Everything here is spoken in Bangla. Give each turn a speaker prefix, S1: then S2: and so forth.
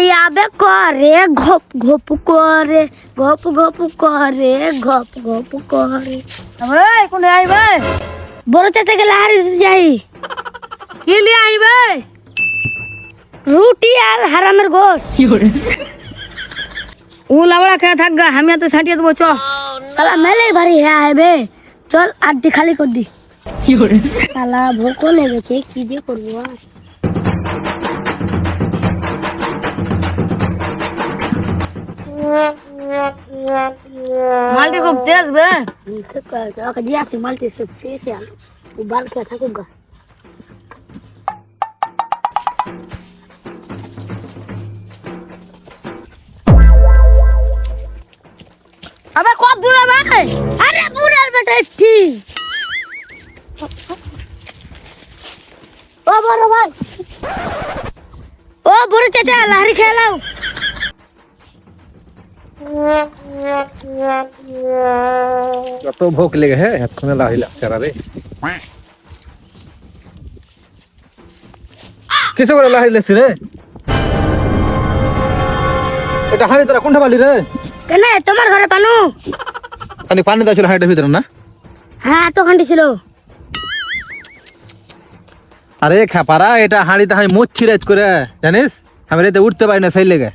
S1: ভাই আবে করে ঘপ ঘপ করে ঘপ ঘপ করে ঘপ ঘপ করে
S2: এই কোনে আইবে
S1: বড় চাতে গেলে হারি দিতে যাই
S2: কি লিয়ে আইবে
S1: রুটি আর হারামের গোশ
S2: ও লাবড়া খেয়ে থাকগা আমি তো ছাটিয়ে দেবো চ
S1: সালা মেলে ভারী হ্যাঁ আইবে চল আড্ডি খালি কর দি সালা ভোকও লেগেছে কি যে করবো আর
S2: মালটি খুব তেজ বে
S1: ওকে দিয়ে আসি মালটি সব শেষে আলো ও বাল খেয়ে থাকুক গা
S2: আবে কত দূরে বে
S1: আরে বুড়ার বেটা একটি ও বড় ভাই ও বড় চাচা লাহরি খেলাও
S3: কত ভোক লেগে হ্যাঁ এক্ষুনি লাহিলা চারা রে কিসে করে লাহিলেছি রে এটা হাঁড়ি তোরা কোনটা পালি রে
S1: কেন তোমার ঘরে পানু
S3: খালি পানি দাও ছিল হাঁড়িটার ভিতরে না
S1: হ্যাঁ এতখানটি ছিল
S3: আরে খাপারা এটা হাঁড়িতে আমি মুচ্ছি রেজ করে জানিস আমি রেতে উঠতে পারি না সেই লেগে